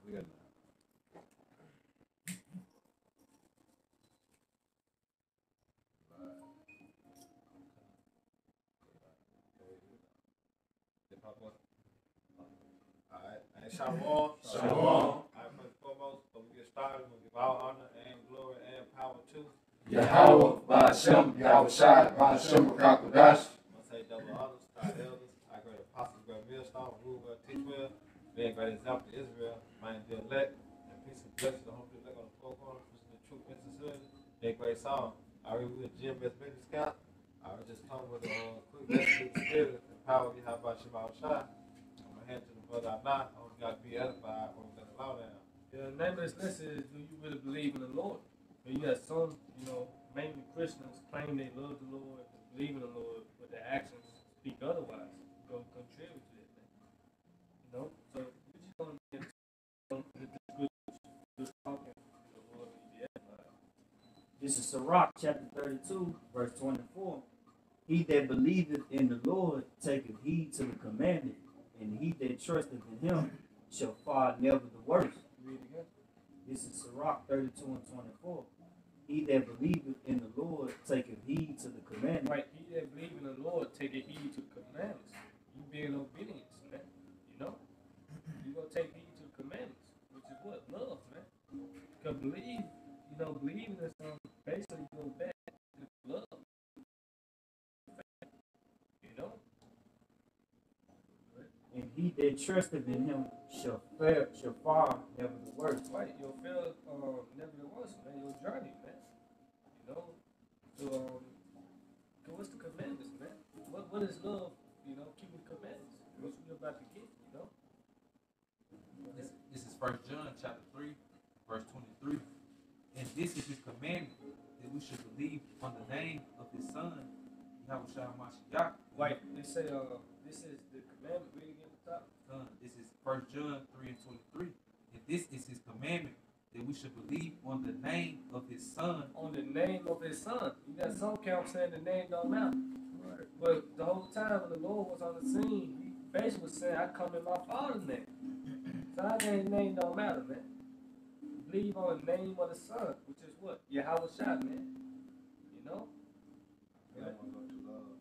We got Alright, and Shalom. Shalom. Alright, first and foremost, before we get started, we'll give all honor and glory and power to Yahweh, Ba'ashem, Yahweh Shai, Ba'ashem, Rakakodash. I'm gonna say double honors to our elders, our great apostles, great millstone, rule well, teach well, being a great example to Israel, mind the elect, and peace and blessings to home people on the four corners, pushing the truth and sincerity. Being a great song. I already with Jim Best Business Scout. I already just come with a quick message to the spirit and power of Yahweh Shema Shai. I'm gonna hand to the brother Abnah. I hope you got to be edified when we got the law down. The name of this lesson is, do you really believe in the Lord? But you got some, mainly Christians claim they love the Lord, believe in the Lord, but their actions speak otherwise. Go contrary to it, man. So we're just going to get this talking to the Lord and be edified. This is Sirach chapter 32, verse 24. He that believeth in the Lord taketh heed to the commandment, and he that trusteth in him shall fall never the worse. Read it again. This is Sirach 32 and 24. He that believeth in the Lord taketh heed to the commandment. Right, he that believe in the Lord taketh heed to the commandments. You being obedient, man. You going to take heed to the commandments, which is what? Love, man. Because believing in something, basically you go back to love. And he that trusteth in him shall fall never the worse. Right, you'll feel never the worse, man. Your journey, man. So what's the commandments, man? What is love? Keeping the commandments. What we about to get, This is 1 John chapter 3, verse 23. And this is his commandment, that we should believe on the name of his son, Yahweh Shai Mashiach. Right, they say this is the commandment. Read again at the top. This is 1 John 3 and 23. And this is his commandment, that we should believe on the name of his son. On the name of his son. You got some count saying the name don't matter. Right. But the whole time when the Lord was on the scene, he basically was saying, I come in my father's name. So our name don't matter, man. Believe on the name of the son, which is what? Yahweh Shai, man. We don't want to go too long.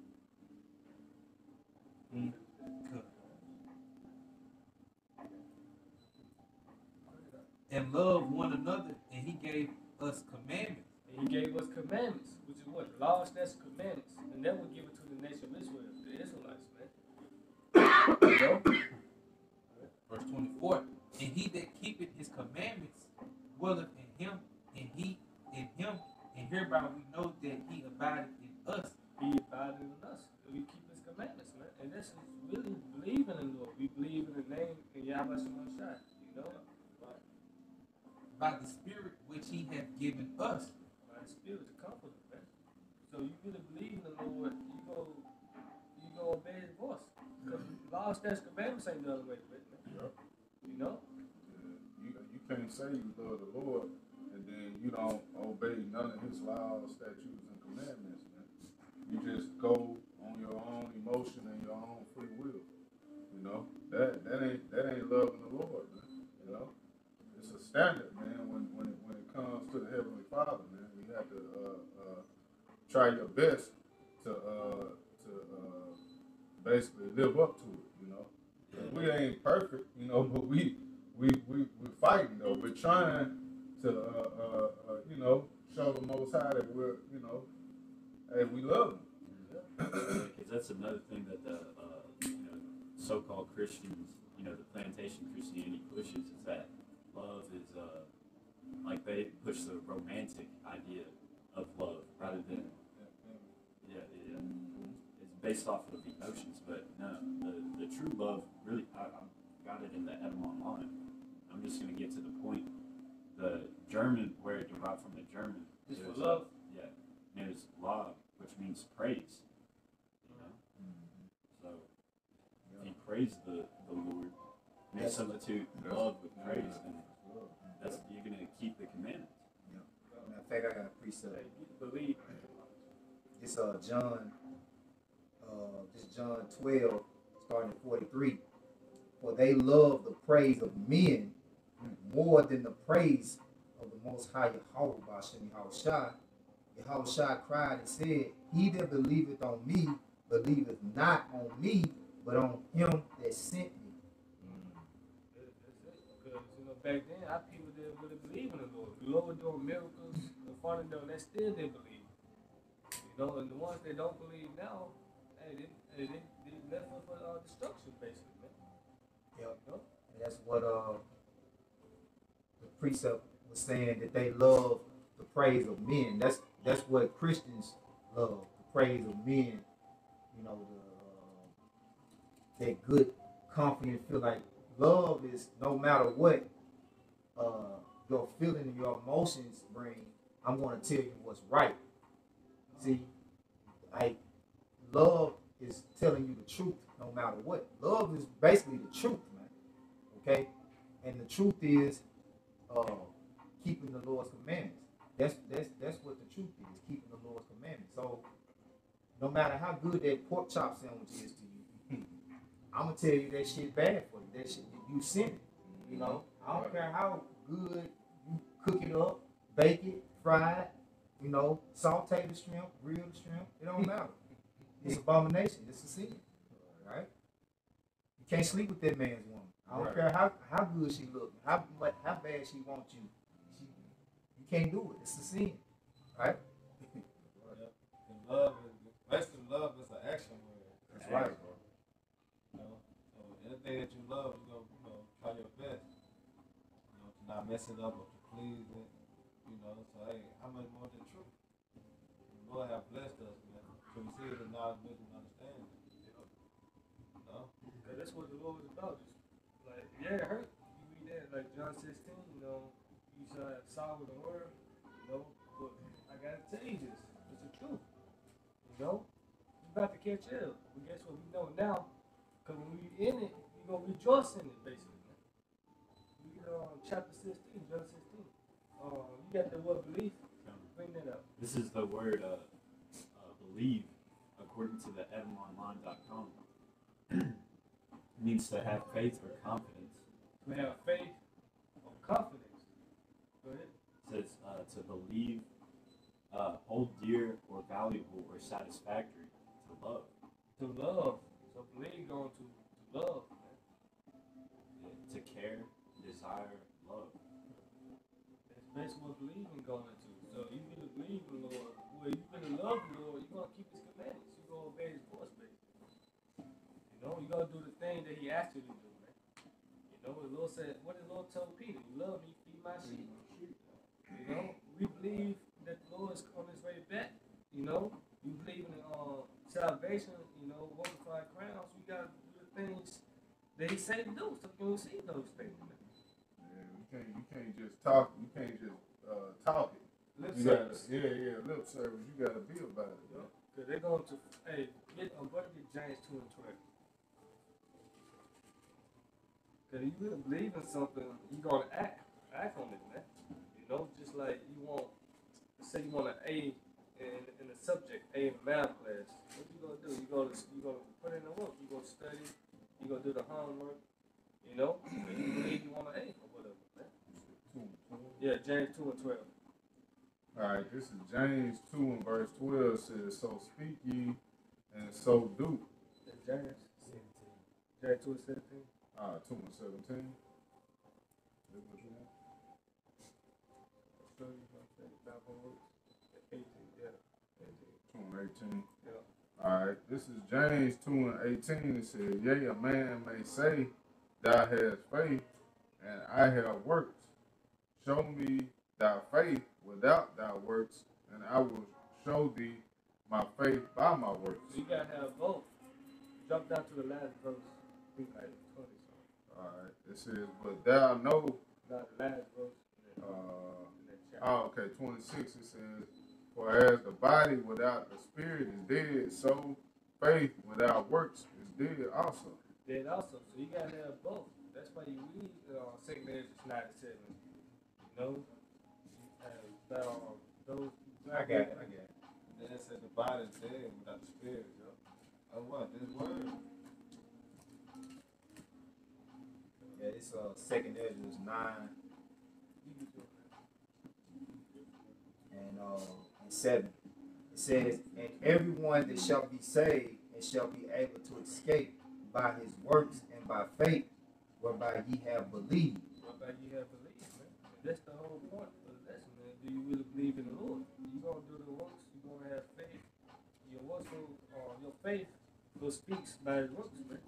And love one another, and he gave us commandments. And he gave us commandments, which is what? Laws, statutes, commandments. And that would give it to the nation of Israel, the Israelites, man. Verse 24. And he that keepeth his commandments dwelleth in him, and he in him, and hereby we know that he abideth in us. He abideth in us. We keep his commandments, man. And this is really believing in the Lord. We believe in the name of Yahweh Shema Shai, By the Spirit which he hath given us. By the Spirit, the comforter, man. So you really believe in the Lord, you go obey his voice. Because law, statutes, commandments ain't the other way to live, man. Yep. You can't say you love the Lord and then you don't obey none of his laws, statutes, and commandments, man. You just go on your own emotion and your own free will. That ain't loving the Lord, man. It's a standard, man. When it comes to the Heavenly Father, man, you have to try your best to basically live up to it. We ain't perfect, but we fighting though. We're trying to show the Most High that we're hey, we love him. Because that's another thing that the so-called Christians, the plantation Christianity pushes, is that love is like they push the romantic idea of love rather than it's based off of emotions. But no, the true love really, I got it in the etymology online. I'm just going to get to the point. The German, where it derived from the German, is for love. And it was love, which means praise. So if you praise the Lord, and substitute love with praise, then you're going to keep the commandments. Matter of fact, I got a precept. Believe. It's John 12, starting at 43. For they love the praise of men more than the praise of the Most High Yahweh Ba'ashem Yahushua. Yahushua cried and said, He that believeth on me, believeth not on me, but on him that sent me. Because, back then, our people didn't really believe in the Lord. The Lord was doing miracles in front of them, they still didn't believe. And the ones that don't believe now, hey, they left us for destruction, basically, man. Yep. And that's what the precept was saying, that they love the praise of men. That's what Christians love, the praise of men. That good, confident feel like love is no matter what your feeling and your emotions bring, I'm going to tell you what's right. See, like love is telling you the truth no matter what. Love is basically the truth, man. Okay? And the truth is keeping the Lord's commandments. That's what the truth is, keeping the Lord's commandments. So no matter how good that pork chop sandwich is to you, I'm gonna tell you that shit bad for you. That shit, you sin it. I don't care how good you cook it up, bake it, fry it, saute the shrimp, grill the shrimp. It don't matter. It's abomination. It's a sin. Right? You can't sleep with that man's woman. I don't care how good she look, how bad she wants you. You can't do it. It's a sin. Right? Love is an action word. That's right, bro. So anything that you love, you're gonna try your best. To not mess it up or to please it. So hey, how much more the truth? The Lord have blessed us, man. So we see the knowledge, wisdom, and understanding. Because that's what the Lord is about. Just like, yeah, it hurt. You read that, like John 16, you shall have Saul with the word, but I gotta tell you this. It's the truth. You're about to catch up. But guess what we know now? Because when we in it, we're going to rejoice in it, basically. We chapter 16, John 16. You got the word belief. Bring that up. This is the word believe, according to the evanonline.com. It means to have faith or confidence. To have faith or confidence. Go ahead. It says to believe, hold dear or valuable or satisfactory, to love. To love. So believe going to love. To care, desire, love. That's basically what believing going into. So you really believe in the Lord. Well, you really love the Lord, you're going to keep His commandments. You're going to obey His voice, basically. You're going to do the thing that He asked you to do, man. The Lord said, what did the Lord tell Peter? You love me, feed my sheep. We believe that the Lord is on His way back. We believe in salvation, multiplied crowns. We got to do the things that He said to do so we can receive those things, man. Yeah, you can't just talk. You can't just talk it. Lip service. Lip service. You got to be about it, though. Because they're going to, brother, get James 2 and 12. Because you really believe in something, you're going to act on it, man. Just like you want, say you want an A in the subject, A in the math class. What you going to do? You're going to put in the work. You're going to study. You're going to do the homework. And you believe you want an A or whatever, man. Yeah, James 2 and 12. All right, this is James 2 and verse 12 says, so speak ye and so do. That's James 17. James 2 and 17. 2 and 17. So you're going to say Bible works. 18, yeah. 2 and 18. Yeah. All right, this is James 2 and 18. It says, yea, a man may say, thou hast faith, and I have works. Show me thy faith without thy works, and I will show thee my faith by my works. So you got to have both. Jump down to the last verse. I think like 20 something. All right, it says, but thou know. Not the last verse. Okay, 26, it says, for as the body without the spirit is dead, so faith without works is dead also. Dead also. So you got to have both. That's why you read 2 Corinthians 9:7. Those. I got it. Then it said the body is dead without the spirit, Oh, what? This word? Yeah, it's 2 Ezra 9. and 7. It says, and everyone that shall be saved and shall be able to escape by his works and by faith whereby ye have believed. Whereby ye have believed, man. That's the whole point of the lesson, man. Do you really believe in the Lord? You're going to do the works. You're going to have faith. Your works your faith will speaks by his works, man.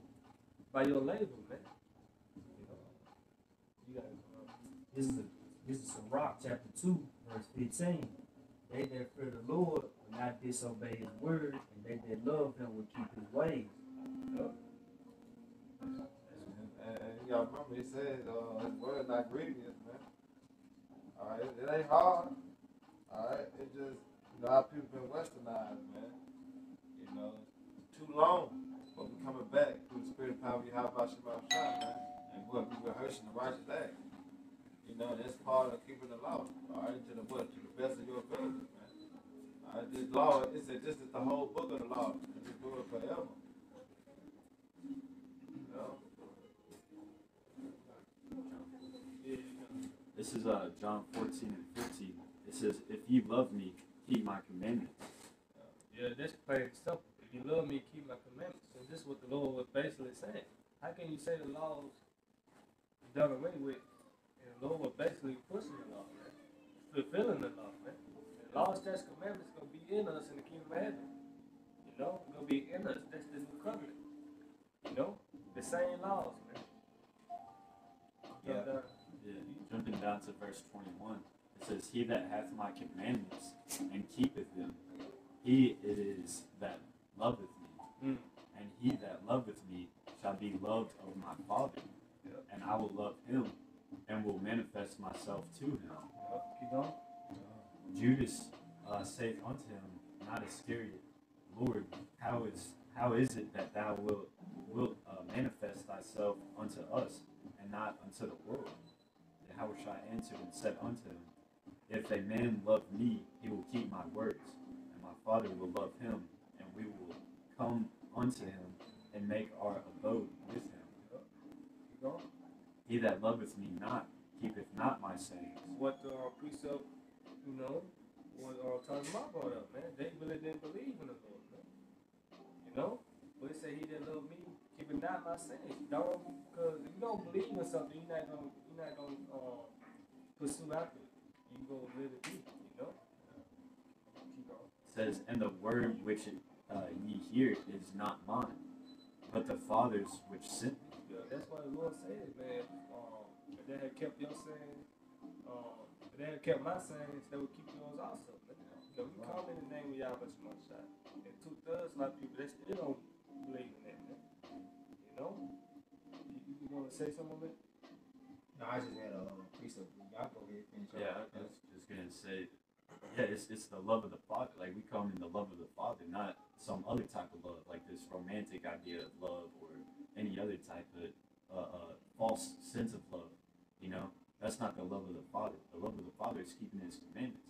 By your labor, man. You know, you got This is Sirach chapter 2, verse 15. They that fear the Lord will not disobey his word, and they that love him will keep his ways. Yep. And y'all remember he said his word not grievous, man. Alright, it ain't hard. Alright, it just, our people been westernized, man. Too long. But we coming back through the spirit of power we have about Shabbat Shah, man. And what we rehearsing the righteous act. That's part of keeping the law. Alright, to the best of your ability, man. Alright, this law, it said this is the whole book of the law. And we do it forever. This is John 14 and 15. It says, if you love me, keep my commandments. Yeah, that's plain and simple. If you love me, keep my commandments. And this is what the Lord was basically saying. How can you say the laws done away with? And the Lord was basically pushing the law, man. Fulfilling the law, man. The law, statutes, commandments going to be in us in the kingdom of heaven. Going to be in us. That's the new covenant. The same laws, man. Yeah. Jumping down to verse 21, it says, he that hath my commandments and keepeth them, he it is that loveth me. And he that loveth me shall be loved of my Father. And I will love him and will manifest myself to him. Keep going. Judas saith unto him, not Iscariot, Lord, how is it that thou wilt manifest thyself unto us, and not unto the world? Yahushua answered and said unto him, if a man love me, he will keep my words, and my Father will love him, and we will come unto him and make our abode with him. He that loveth me not, keepeth not my sayings. What the precept, what talking about brought up, man. They really didn't believe in the Lord, man. But it said, he that love me, keepeth not my sayings. Because if you don't believe in something, you're not gonna pursue after it. You go let it be, Keep going. It says, and the word which ye hear is not mine, but the Father's which sent me. Yeah, that's why the Lord said, man. If they had kept your saying, if they had kept my sayings, they would keep yours also. We come in the name of Yahweh Shemashah. And 2/3, a lot of people, they still don't believe in that, man. You want to say something on that? No, I just had a precept. Y'all go ahead and finish up. Yeah, I was just gonna say, it's the love of the Father. Like, we come in the love of the Father, not some other type of love, like this romantic idea of love or any other type of false sense of love. That's not the love of the Father. The love of the Father is keeping His commandments.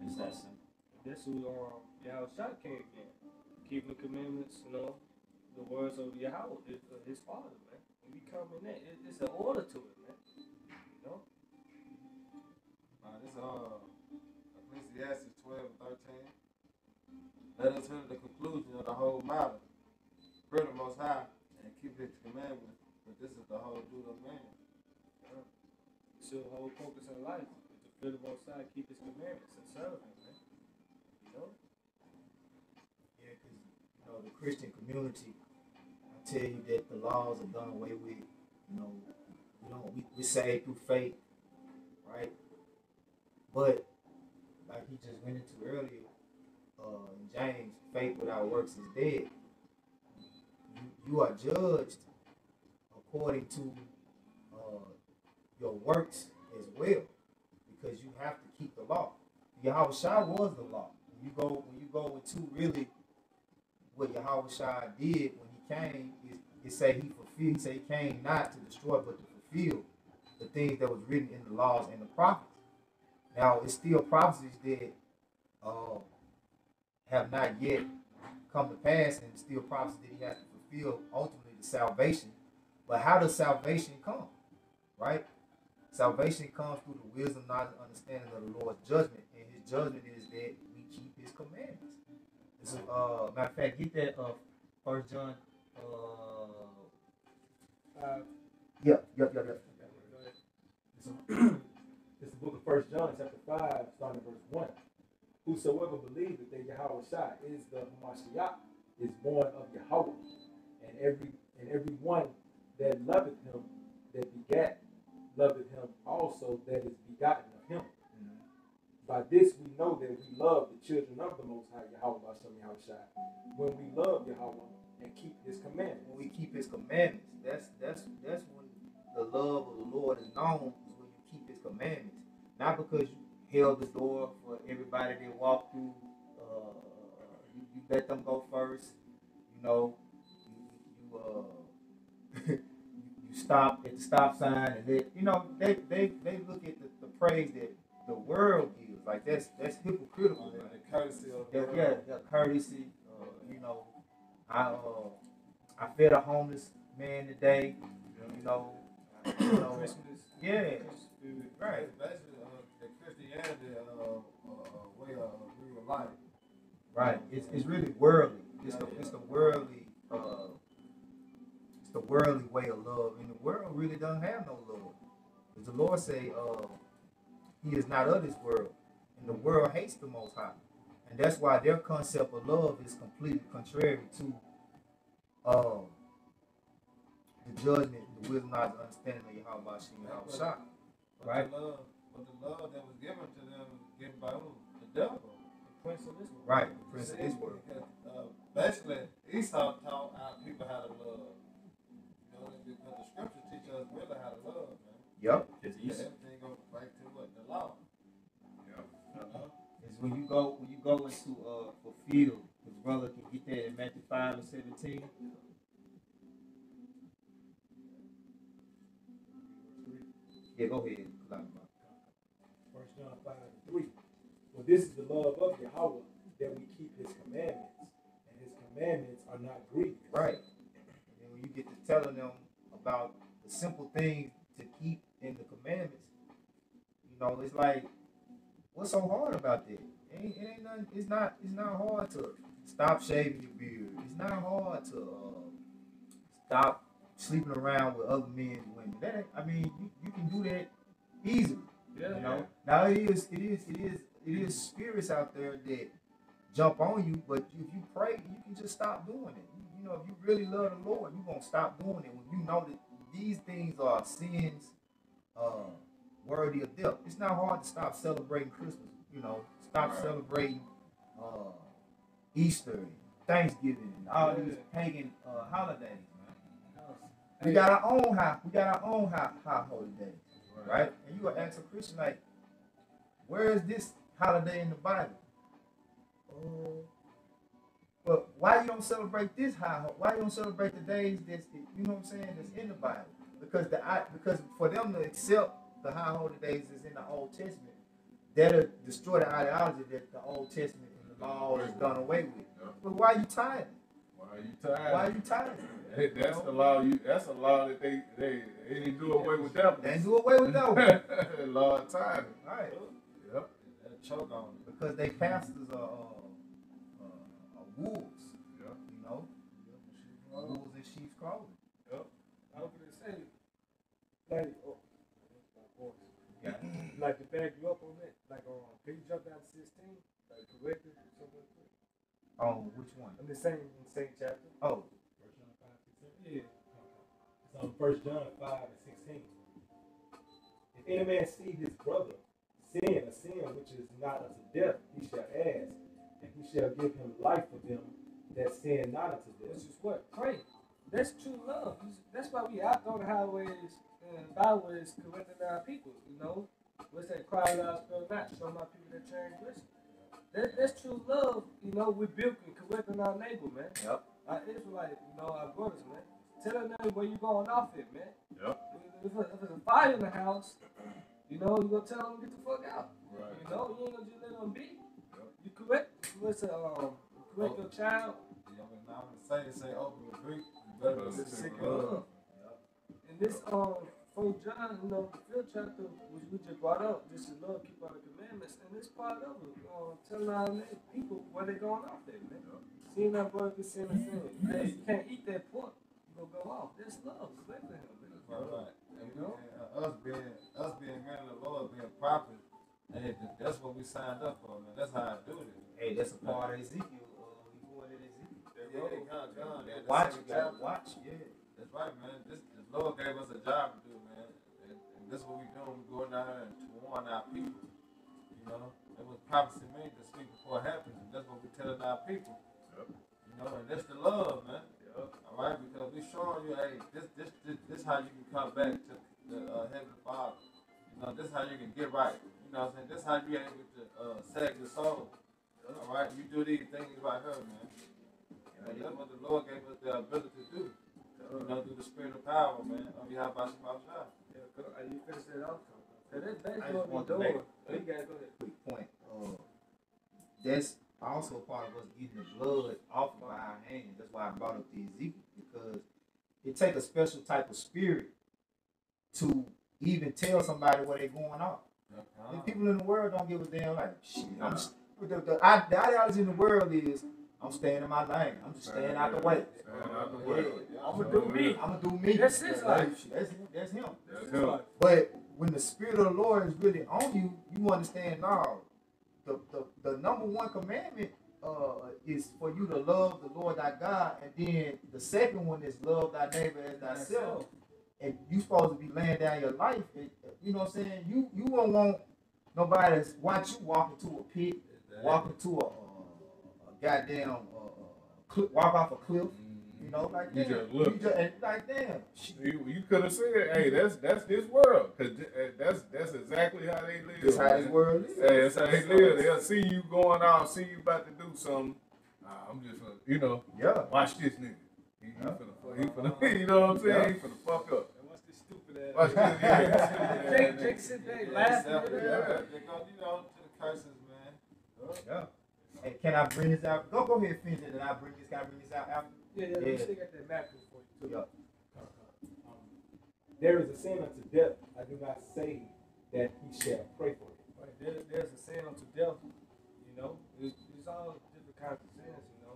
It's that simple. That's who Yahushua came again. Keeping the commandments, the words of Yahweh, his Father, man. When we come in that, it's an order to it, man. This Ecclesiastes 12:13. Let us hear the conclusion of the whole matter. Fear the Most High and keep His commandments, but this is the whole duty of man. It's your whole focus in life. To fear the Most High, keep His commandments, and serve Him, man. Yeah, because the Christian community, I tell you that the laws are done away with. We saved through faith, right? But like he just went into earlier, in James, faith without works is dead. You are judged according to your works as well, because you have to keep the law. Yahushua was the law. When you go into really what Yahushua did when he came, it say he fulfilled. He said he came not to destroy but to fulfill the things that was written in the laws and the prophets. Now it's still prophecies that have not yet come to pass, and still prophecies that he has to fulfill, ultimately the salvation. But how does salvation come? Right? Salvation comes through the wisdom, knowledge, and understanding of the Lord's judgment and His the judgment is that we keep His commandments. So, matter of fact, get that 1 John. Yep. It's the book of 1 John, chapter 5, starting at verse 1. Whosoever believeth that Yahweh Shai is the Hamashiach is born of Yahweh, and every one that loveth him, that begat, loveth him also that is begotten of him. By this we know that we love the children of the Most High Yahweh Bashem Yahweh Shai, when we love Yahweh and keep His commandments. When we keep His commandments, that's when the love of the Lord is known, is when you keep His commandments. Not because you held the door for everybody that walk through. You let them go first. You know, you stop at the stop sign, and they look at the praise that the world gives. Like that's hypocritical. The courtesy of the The courtesy. I fed a homeless man today. Christmas. Yeah, right. Basically, the Christianity way of real life. Right. It's really worldly. It's the worldly way of love, and the world really doesn't have no love. As the Lord say, He is not of this world, and the world hates the Most High, and that's why their concept of love is completely contrary to the judgment, the wisdom, knowledge, understanding of Yahweh Bashem Yahweh Shai. Right. But the love that was given to them was given by who? The devil. The prince of this world. Right. The prince of this world. Basically, Esau taught our people how to love. Because the scripture teaches us really how to love, man. Yep. Everything goes back to what? The law. Yep. It's when you go into fulfill, his brother can get that in Matthew 5 and 17. Yeah, go ahead. 1 John 5 and 3. For this is the love of Yahweh, that we keep His commandments, and His commandments are not grievous. Right. And then when you get to telling them about the simple things to keep in the commandments, it's like, what's so hard about that? It ain't nothing. It's not hard to stop shaving your beard. It's not hard to stop sleeping around with other men and women. You can do that easily. Yeah. Now it is spirits out there that jump on you, but if you pray, you can just stop doing it. If you really love the Lord, you're gonna stop doing it when you know that these things are sins worthy of death. It's not hard to stop celebrating Christmas. Stop celebrating Easter, and Thanksgiving, and all these pagan holidays. We got our own high holy days, right? And you would ask a Christian like, where is this holiday in the Bible? But why you don't celebrate this why you don't celebrate the days that's that's in the Bible? Because for them to accept the high holy days is in the Old Testament, that'll destroy the ideology that the Old Testament and the law is done away with. But why are you tired? Why are you tired? That's the law. That's a law that they didn't do away with that. They do away with that one. Law of time. Right. Yep. Choke on it. Because they pastors are wolves. Yep. Wolves in sheep's clothing. Yep. I was gonna say, like to back you up on that. Can you jump down to 16? Corrected or something like that? Which one? In the same chapter. Oh. 1 John 5, 16. Yeah. It's on 1 John 5 and 16. If any man see his brother sin a sin which is not unto death, he shall ask, and he shall give him life for them that sin not unto death. Which is what? Pray. That's true love. That's why we out on the highways and byways correcting our people. What's that? Cry loud, spell not. Show my people that transgression. That's true love. We're building, correcting our neighbor, man. Yep. Our Israelites, our brothers, man. Tell them where you going off it, man. Yep. If there's a fire in the house, you gonna tell them to get the fuck out. Right. You ain't gonna just let them be. Yep. You correct your child. Say open the Greek, better than the sick love. And this 4 John, you know, the 5th chapter, which we just brought up, this is love, keep all the commandments, and it's part of it. Telling our people where they going off at, man. Seeing that brother be saying the thing. Hey, you can't eat that pork, you gonna go off. That's love. Respect for him, man. Right. And You know? us being men of the Lord, being prophets, and that's what we signed up for, man. That's how I do it. Hey, that's a part of Ezekiel. We going in Ezekiel. Yeah, Watch, you gotta watch. Yeah. That's right, man. The Lord gave us a job to do, man. And this is what we doing. We going down there to warn our people. You know, it was prophecy made to speak before it happens, and that's what we telling our people. You know, and that's the love, man. All right, because we showing you, hey, this how you can come back to the Heavenly Father. You know, this how you can get right. You know what I'm saying? This how you able to save your soul. All right, you do these things right here, man. And that's what the Lord gave us the ability to do. You know, through the spirit of power, man. On behalf of our shop. Yeah, you finish that off. That's I what just we want to make doing. a You gotta go ahead. quick point. That's also part of us getting the blood off of our hands. That's why I brought up the Ezekiel, because it takes a special type of spirit to even tell somebody where they're going off. And people in the world don't give a damn. Like, shit, the ideology in the world is, I'm staying in my lane. I'm just staying out the way. I'm gonna do me. I'm gonna do me. That's his life. That's him. That's his life. But when the spirit of the Lord is really on you, you understand now. The number one commandment is for you to love the Lord thy God, and then the second one is love thy neighbor as thyself. And you supposed to be laying down your life. You know what I'm saying? You won't want nobody to watch you walk into a pit, walk into a goddamn walk off a cliff. You know, like You damn. just look. Like damn. You could have said, "Hey, that's this world," because that's exactly how they live. That's how this man. world is. Hey, that's how they live. They'll see you going out, see you about to do something. I'm just gonna, Yeah. watch this nigga. He finna, you know what I'm saying? He finna fuck up. And what's this stupid ass? Watch this, yeah. Jake sit back laughing. They go, you know, to the curses, man. Yeah. Hey, can I bring this out? Go ahead and finish it, and I bring this. Can I bring this out after? Yeah, let me stick at that macro for you too. Yeah. There is a sin unto death. I do not say that he shall pray for it. Right, there's a sin unto death. You know, it's all different kinds of sins. You know,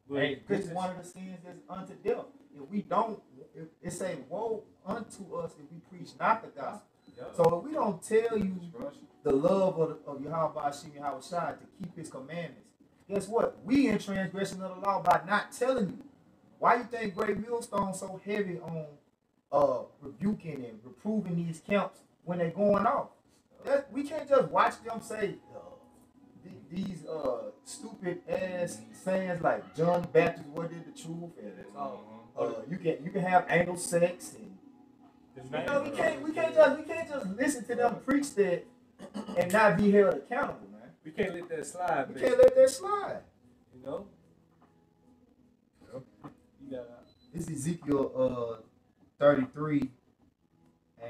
but Hey, this is one of the sins that's unto death. If we don't, it say, woe unto us if we preach not the gospel. So if we don't tell you the love of Yahweh Hashem Yahweh Shai to keep his commandments, guess what? We in transgression of the law by not telling you. Why you think Great Millstone so heavy on rebuking and reproving these camps when they're going off? We can't just watch them say these stupid ass sayings like John the Baptist, what is the truth, and you can have anal sex, and we can't just listen to them preach that and not be held accountable, man. we can't let that slide. We baby. can't let that slide. You know. You got This is Ezekiel 33, and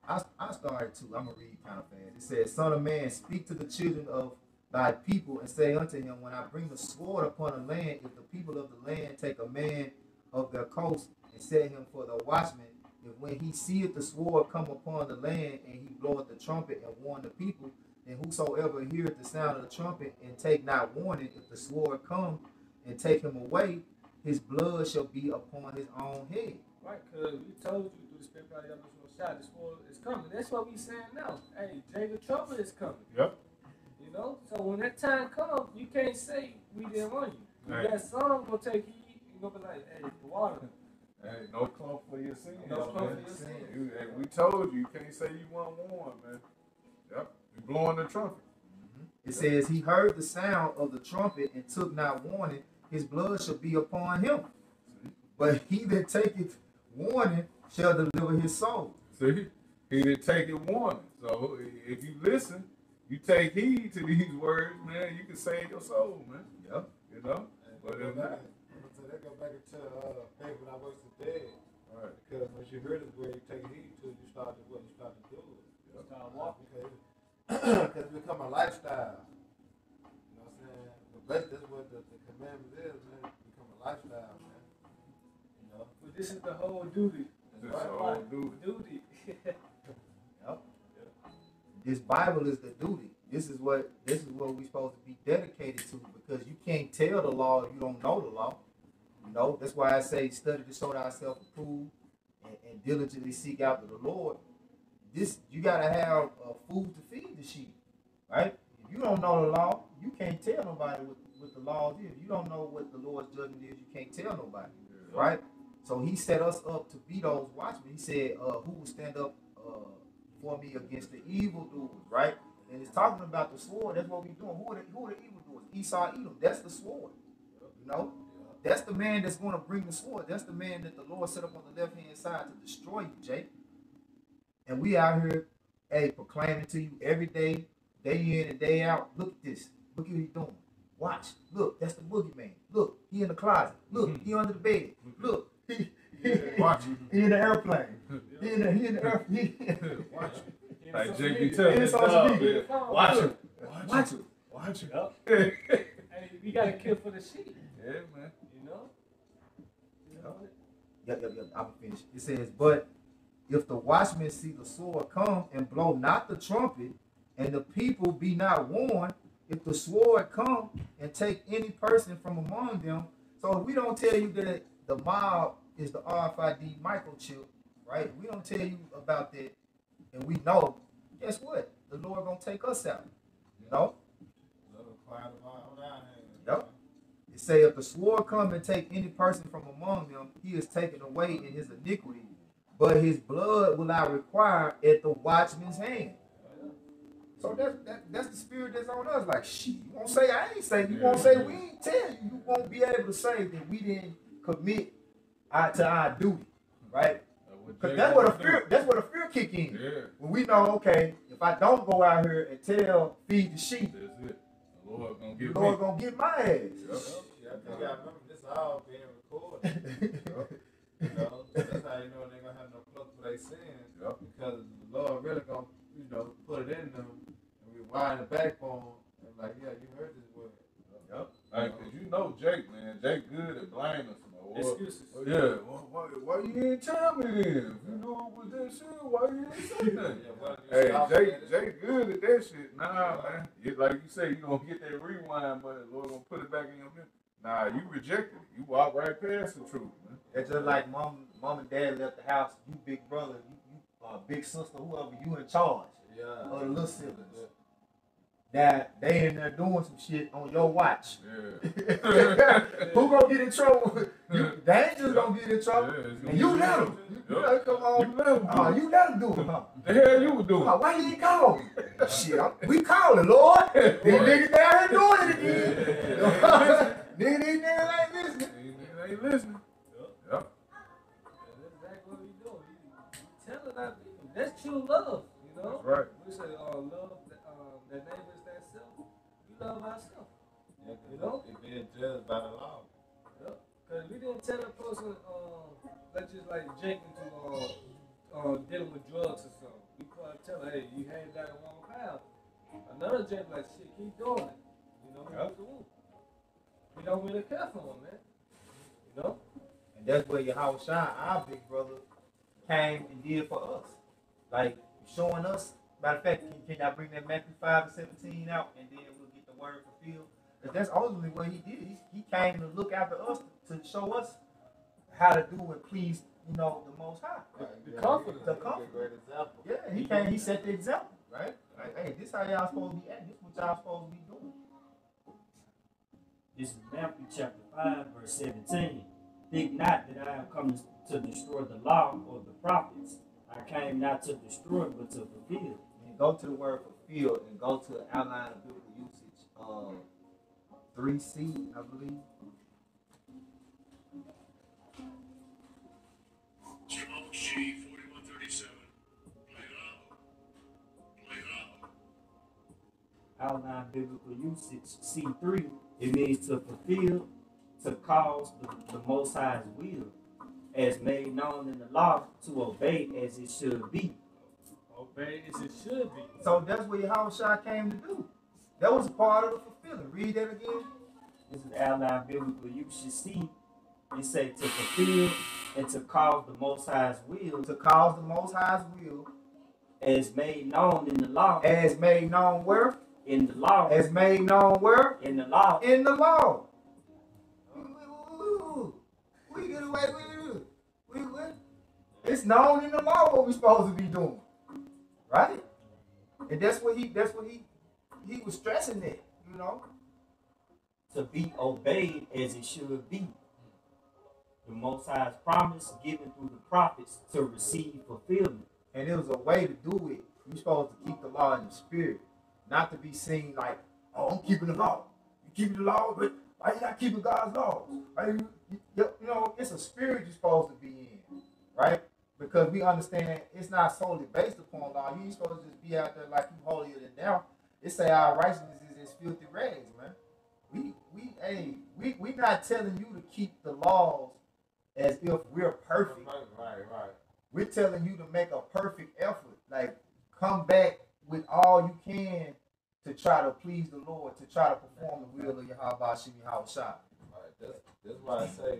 I started too. I'm gonna read kind of fast. It says, "Son of man, speak to the children of thy people, and say unto him, when I bring the sword upon the land, if the people of the land take a man of their coast and set him for the watchman, if when he seeth the sword come upon the land, and he bloweth the trumpet and warn the people, then whosoever heareth the sound of the trumpet and take not warning, if the sword come and take him away, his blood shall be upon his own head." right, because we told you through the spirit of Yahweh Shai, this war is coming. That's what we saying now. Hey, Jacob trouble is coming. Yep. You know, so when that time comes, you can't say we didn't want you. Right. You got some gonna take heed. You gonna be like, hey, the water. Hey, no clump for your sins. No clump man. for your sins. Hey, we told you, you can't say you weren't warned, man. Yep. You blowing the trumpet. It says, "He heard the sound of the trumpet and took not warning, his blood shall be upon him. But he that taketh warning shall deliver his soul." See, he didn't take it warning. So if you listen, you take heed to these words, man, you can save your soul, man. Yep. You know? But if not, So that go back into faith when I was dead. right. Because once you hear this word, you take heed to it, you start to do it. Start walking. Because it become a lifestyle. You know what I'm saying? But basically, that's what the commandment is, man. It become a lifestyle, man. But this is the whole duty. This whole duty. Duty. Yep. This Bible is the duty. This is what we're supposed to be dedicated to, because you can't tell the law if you don't know the law. You know, that's why I say study to show thyself approved and diligently seek after the Lord. This, you gotta have food to feed the sheep, right? If you don't know the law, you can't tell nobody what the law is. If you don't know what the Lord's judgment is, you can't tell nobody, right? So he set us up to be those watchmen. He said, who will stand up for me against the evildoers, right? And it's talking about the sword. That's what we're doing. Who are the evildoers? Esau, Edom. That's the sword. You know? That's the man that's going to bring the sword. That's the man that the Lord set up on the left-hand side to destroy you, Jake. And we out here, hey, proclaiming to you every day, day in and day out. Look at this. Look at what he's doing. Watch. Look, that's the boogeyman. Look, he in the closet. Look, he under the bed. Look, he in the airplane. He in the airplane. Watch it. Like JB telling his dog, man. Watch him. Watch him. Watch him. Hey, we gotta kill for the sheep. Yeah, man. You know? Yep. I'm finished. It says, but if the watchmen see the sword come and blow not the trumpet, and the people be not warned, if the sword come and take any person from among them. So if we don't tell you that the mob is the RFID microchip, right? We don't tell you about that, and we know, guess what? The Lord gonna take us out. You know? Yep. It say, if the sword come and take any person from among them, he is taken away in his iniquity, but his blood will I require at the watchman's hand. So that's the spirit that's on us. Like, shit, you won't say I ain't say. You won't say we ain't tell you. You won't be able to say that we didn't commit to our duty, right? Because that's what a fear kick in. Yeah. When we know, okay, if I don't go out here and feed the sheep, That's it. The Lord gonna the get Lord me. gonna get my ass. Yeah, I think I remember this all being recorded. You know, that's how you know they gonna have no pluck for their sins. Yep. Because the Lord really gonna, put it in them, and we wind the backbone, and like, yeah, you heard this word. Yep. Like, cause you know Jake, man. Jake good at blaming us. Excuses. Yeah. Why you didn't tell me then? If you knew it was that shit, why you didn't say nothing? Hey, Jake good at that shit. Nah, man. Like you say, you gonna get that rewind, but the Lord gonna put it back in your memory. Nah, you rejected it. You walk right past the truth, man. It's just like mom and dad left the house. You big brother, you big sister, whoever, you in charge. Yeah. Of the little siblings. That they in there doing some shit on your watch. Yeah. Who gonna get in trouble? The angels gonna get in trouble. Yeah, and you let them. You let them come on. You let them. You let them do it, huh? The hell you was doing? Why you ain't call me? Shit, we calling, Lord. These niggas down here doing it again. These niggas ain't listening. They ain't listening. Yep. That's exactly what we doing. We telling our people. That's true love, you know? That's right. We say, love the neighbors that self. We love ourselves. Yeah, You know? It being judged by the law. Yep. Because we didn't tell a person, let's just like Jake into dealing with drugs or something. We probably tell her, hey, you headed down the wrong path. Another Jake like, shit, keep doing it. You know, Yep. we don't really care for him, man. You know? And that's where Yahweh Shai, our big brother, came and did for us. Like, showing us. Matter of fact, can y'all bring that Matthew 5:17 out, and then we'll get the word fulfilled? Because that's ultimately what he did. He came to look after us to show us how to do and please, the Most High. The comforter. The comforter. Great example. Yeah, he came. He set the example, right? Like, hey, this how y'all supposed to be acting. This what y'all supposed to be doing. This is Matthew chapter 5, verse 17. Think not that I am come to destroy the law or the prophets. I came not to destroy, but to fulfill. And go to the word fulfilled and go to the outline of biblical usage. 3C, I believe. Strong G 4137. Play up. Outline biblical usage. C3, it means to fulfill, to cause the Most High's will, as made known in the law, to obey as it should be. Obey as it should be. So that's what Yahweh Shai came to do. That was part of the fulfilling. Read that again. This is outline biblical usage C. It say to fulfill and to cause the Most High's will, To cause the Most High's will, as made known in the law, as made known where? in the law, As made known where? in the law. In the law. We get away with it. It's known in the law what we're supposed to be doing. Right? And that's what he was stressing it, you know. To be obeyed as it should be. The Most High's promise given through the prophets to receive fulfillment. And it was a way to do it. You're supposed to keep the law in the spirit. Not to be seen like, oh, I'm keeping the law. You keeping the law, but why you not keeping God's laws? You know, it's a spirit you're supposed to be in, right? Because we understand it's not solely based upon law. You ain't supposed to just be out there like you holier than thou. It say our righteousness is as filthy rags, man. We not telling you to keep the laws as if we're perfect. Right. We're telling you to make a perfect effort. Like, come back with all you can to try to please the Lord, to try to perform the will of Yahweh Shimi Hawashai. Right. That's why I say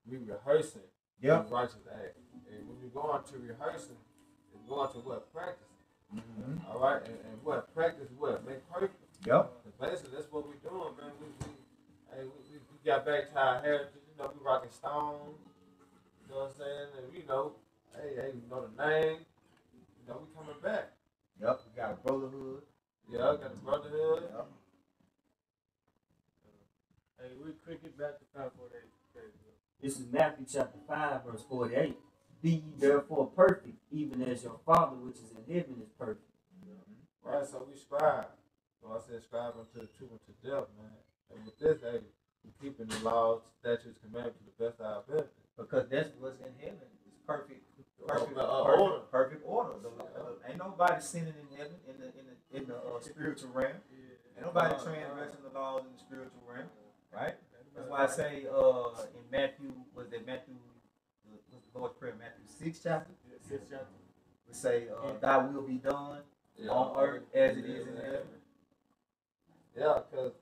we rehearsing Yep. the righteous act. And when you're going to rehearsing, it's going to what? Practice. Mm-hmm. All right? And what? Practice what? Make perfect. Yep. And basically, that's what we're doing, man. We got back to our heritage. You know, we rocking stone. You know what I'm saying? And, you know, hey, you know the name. You know, we coming back. Yep. We got a brotherhood. Yeah, got the brotherhood. Yep. Hey, we quick get back to 548. This is Matthew chapter 5, verse 48. Be ye therefore perfect, even as your Father which is in heaven is perfect. Right, so we strive. So I said strive unto the truth and to death, man. And with this, hey, we keeping the laws, statutes, commandments to the best of our ability. Because that's what's in heaven. It's perfect Order. Perfect order. Ain't nobody sinning in heaven in the spiritual realm. Ain't nobody transgressing the laws in the spiritual realm, right? That's why I say in Matthew, what's the Lord's Prayer, Matthew 6 chapter? 6th chapter. We say, thy will be done on earth as it is in heaven. Yeah, because,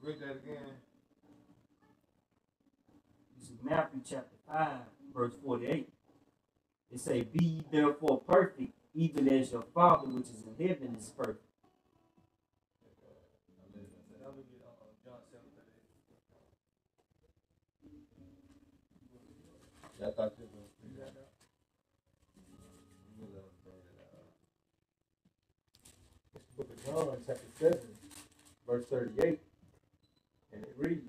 read that again. This is Matthew chapter 5, verse 48. It say, be ye therefore perfect, even as your Father which is in heaven is perfect. I'm going to get John 7:38. Yeah, I thought you were going to read that out. It's the book of John, chapter 7, verse 38. And it reads,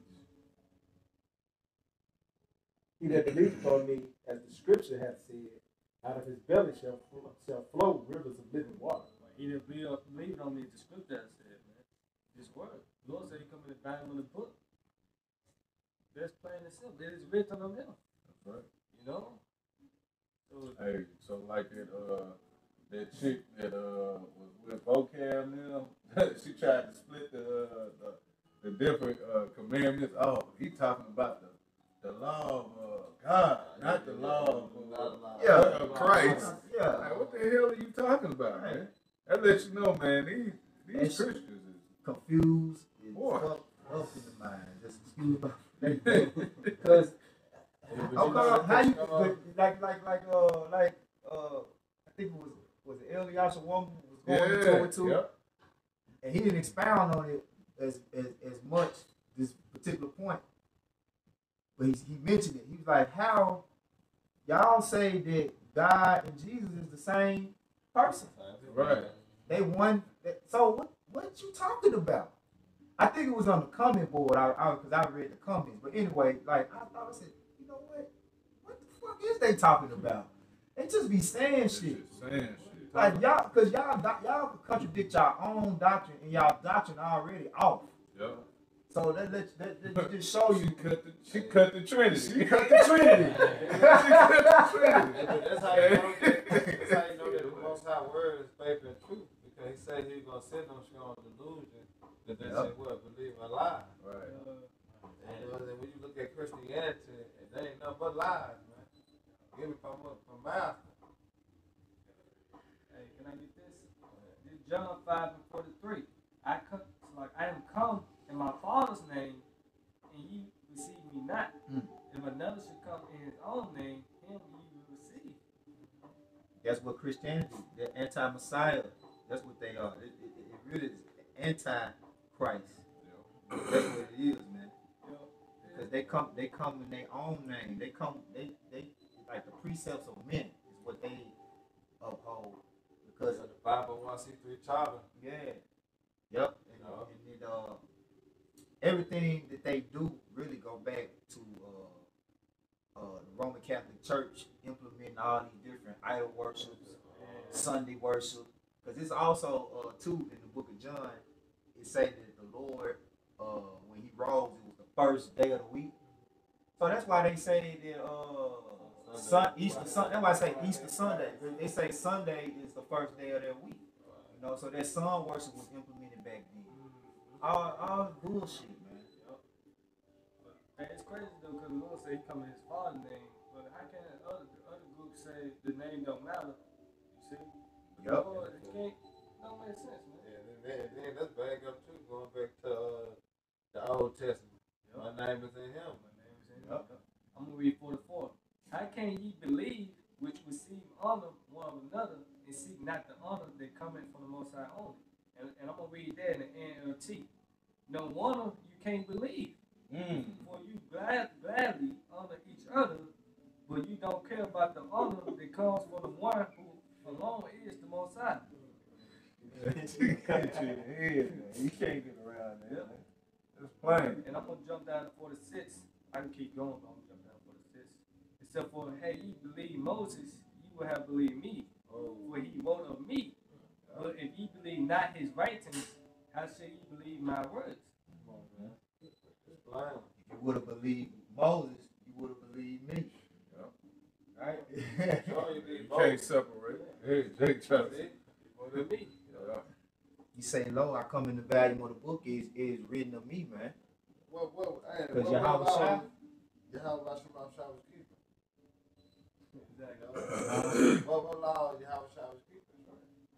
He that believeth on me, as the scripture hath said, out of his belly shall flow rivers of living water. He that believe on me, the scripture has said, man. This word. The Lord said he come in the Bible in the book. That's plain and simple. It is written on him. That's right. You know? So, Hey, so like that chick that was with vocab now, she tried to split the different commandments. Oh, he talking about the law of God, not the law of Christ. Yeah. Like, what the hell are you talking about, man? That lets you know, man, these Christians is Confused and Boy. fucked up in the mind. Just excuse me. Because how you like I think it was it Eliasha woman was going into it too, and he didn't expound on it as much this particular point, but he mentioned it. He was like, how y'all say that God and Jesus is the same person? right. They one. So what you talking about? I think it was on the comment board. Because I read the comments. But anyway, like I thought, I said, you know what? What the fuck is they talking about? They just be saying It's shit. just saying shit. Like y'all, because y'all could contradict y'all own doctrine, and y'all doctrine already off. Yep. So that just show you. She cut the Trinity. She cut the Trinity. That's how you know that the Most High Word is faith and truth. Because he said he was going to send them strong delusion that they say, what, believe a lie. Right. And when you look at Christianity, they ain't nothing but lies, man. Give me from master. hey, can I get this? This John 5:43. I am come in my Father's name, and ye receive me not. That's what Christianity, they're anti-Messiah. That's what they are. It really is anti-Christ. That's what it is, man. Because they come in their own name. They like the precepts of men is what they uphold. Because The 501c3 charter. yeah, yep, and everything that they do really go back to the Roman Catholic Church implementing all these different idol worships, Sunday worship. Because it's also too in the book of John, it say that the Lord when he rose, it was the first day of the week. So that's why they say that Easter Sunday. That's why I say Easter Sunday. They say Sunday is the first day of their week. So that sun worship was implemented back then. All bullshit, man. And it's crazy though, because the Lord say he come in his father's name, but how can other groups say the name don't matter? You see? Yep. Lord, it can't, don't make sense, man. Yeah, then that's back up too, going back to the Old Testament. My name is in him. My name is in him. I'm going to read 44. How can ye believe which receive honor one of another and seek not the honor that cometh from the Most High only? And I'm going to read that in the NLT. No wonder you can't believe. For you gladly honor each other, but you don't care about the honor that comes from the one who alone is the Most High. You can't get around that. Man. It's plain. And I'm going to jump down to 46. I can keep going, but I'm going to jump down to 46. Except for, hey, you believe Moses, you will have believed me, for he wrote of me. But if you believe not his writings, how shall you believe my words? Come on, man. It's blind. If you would have believed Moses, you would have believed me. Right? Sure, you believe You both. can't separate. Hey, they try to. With me. You say, Lo, I come in the volume of the book is written of me, man. Because Yahweh Shah. Yahweh Shah was keeping. Exactly. What law Yahweh Shah was keeping?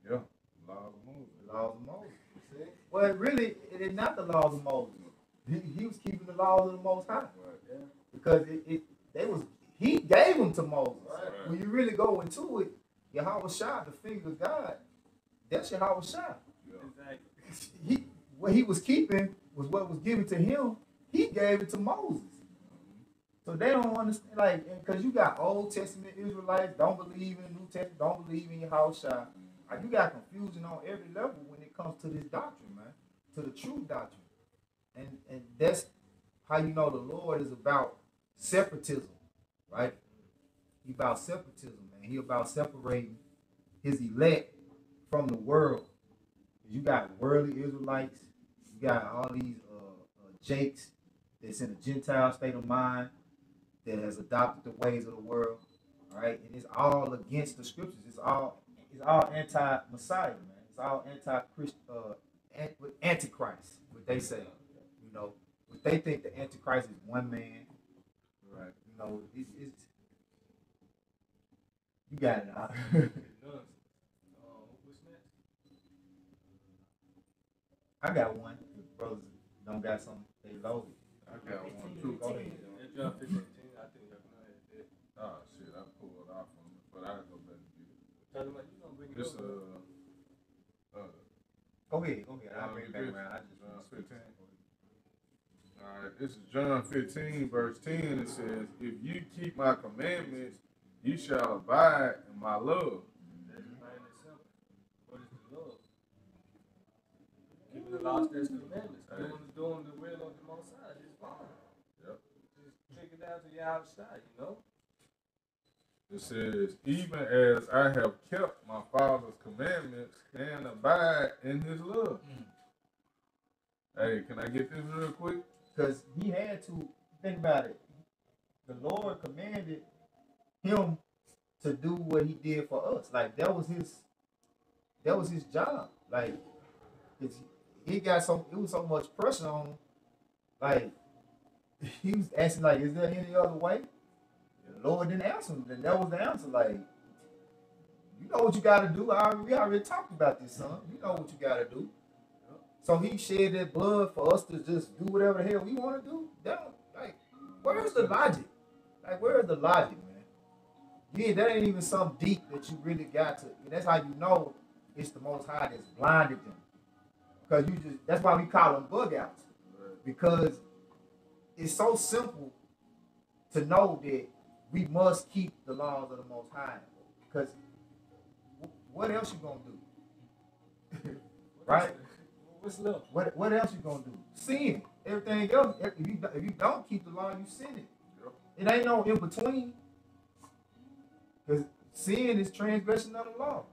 Yeah. Laws of Moses. The laws of Moses. See? Well, really, it is not the laws of Moses. He was keeping the laws of the Most High. Right. Because he gave them to Moses. Right. When you really go into it, Yahweh Shah, the finger of God, that's Yahweh Shah. Exactly. What he was keeping was what was given to him. He gave it to Moses. So they don't understand, like, because you got Old Testament Israelites don't believe in the New Testament, don't believe in Yahweh Shah. Like, you got confusion on every level when it comes to this doctrine, man, to the true doctrine. And that's how you know the Lord is about separatism, right? He about separatism, man. He about separating his elect from the world. You got worldly Israelites, you got all these Jakes that's in a Gentile state of mind that has adopted the ways of the world, all right? And it's all against the scriptures. It's all anti-Messiah, man. It's all antichrist, what they say, But they think the antichrist is one man, right? It's you got it out. What's next? I got one. If brothers don't got something, they loaded. I got one too. Go ahead. John 15, I think y'all know that. Oh shit, I pulled it off from it, but I go back and get it. Tell them, you gonna bring it This up. Go ahead. I'll bring it back around. I just John 15. All right, this is John 15, verse 10. It says, "If you keep my commandments, you shall abide in my love." That's plain and simple. What is the love? Keeping the law, statutes, commandments. Doing the will of the Most High. Just fine. Yep. Just trick it down to your outside, It says, "Even as I have kept my Father's commandments and abide in his love." Hey, can I get this real quick? Because he had to think about it. The Lord commanded him to do what he did for us. Like that was his job. Like it was so much pressure on him. Like he was asking, like, is there any other way? The Lord didn't answer him. Then that was the answer. Like, you know what you gotta do. We already talked about this, son. You know what you gotta do. So he shed that blood for us to just do whatever the hell we want to do. Where's the logic? Like, where's the logic, man? Yeah, that ain't even something deep that you really got to. And that's how you know it's the Most High that's blinded them. Because you just that's why we call them bug outs. Because it's so simple to know that we must keep the laws of the Most High. Because what else you gonna do? Right? What's left? What else you gonna do? Sin. Everything else. If you don't keep the law, you sin it. It ain't no in between. Because sin is transgression of the law.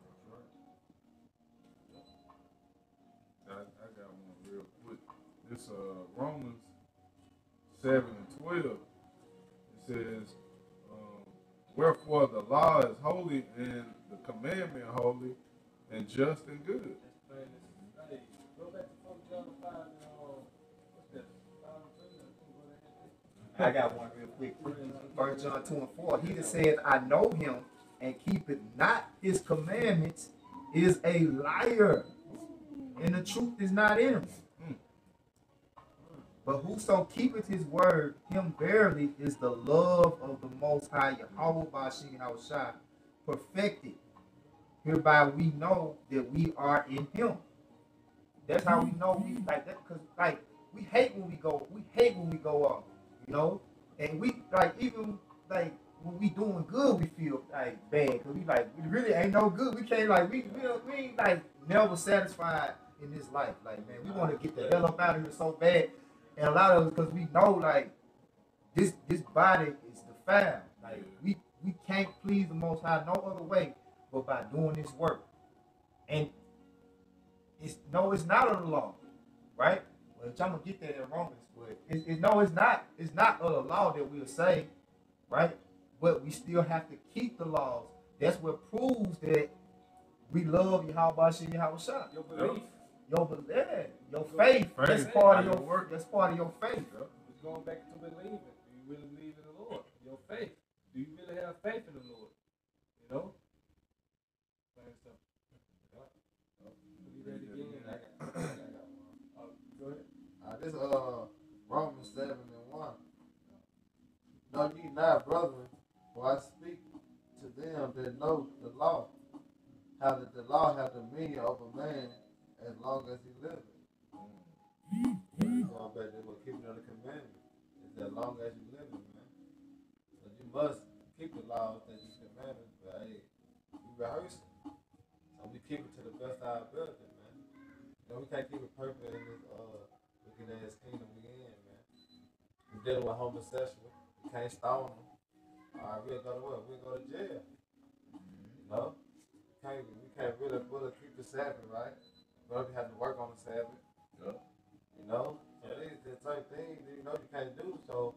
I got one real quick. This Romans 7:12. It says, wherefore the law is holy and the commandment holy and just and good. Hey, go back to 4 John 5 and what's that? 5 I got one real quick. 1 John 2 and 4. He that says, I know him and keepeth not his commandments is a liar, and the truth is not in him. But whoso keepeth his word, him verily is the love of the Most High Yahweh Bashim Hawashai perfected. Hereby we know that we are in him. That's how we know we like that, because like we hate when we go off, you know, and we like even like when we doing good we feel like bad because we really ain't no good. We can't like we ain't like never satisfied in this life. Like man, we want to get the hell up out of here so bad, and a lot of us because we know like this body is defiled. Like we can't please the Most High no other way but by doing this work, and it's not of the law, right? Well, I'm gonna get that in Romans, but it's not of the law that we'll say, right? But we still have to keep the laws. That's what proves that we love Yahweh Shem Yahweh Shah. Your belief. Your faith. That's part of your work. That's part of your faith. It's going back to believing. Do you really believe in the Lord? Your faith. Do you really have faith in the Lord? You know? Plain and simple. You ready again? Go ahead. This Romans 7:1. Know ye not, brethren, for I speak to them that know the law, how that the law hath dominion over man as long as he liveth. Going back to what keeping of the commandment is as long as you live, man. So you must keep the laws that you commandments, but hey, we rehearse it. So we keep it to the best of our ability, man. You know, we can't keep it perfect in this looking at his kingdom we in, man. We're dealing with homosexual. We can't stone them. All right, we'll go to what? We'll go to jail. You know? We can't really keep the Sabbath, right? But we have to work on the Sabbath. Yeah. You know? So these the certain things you know you can't do. So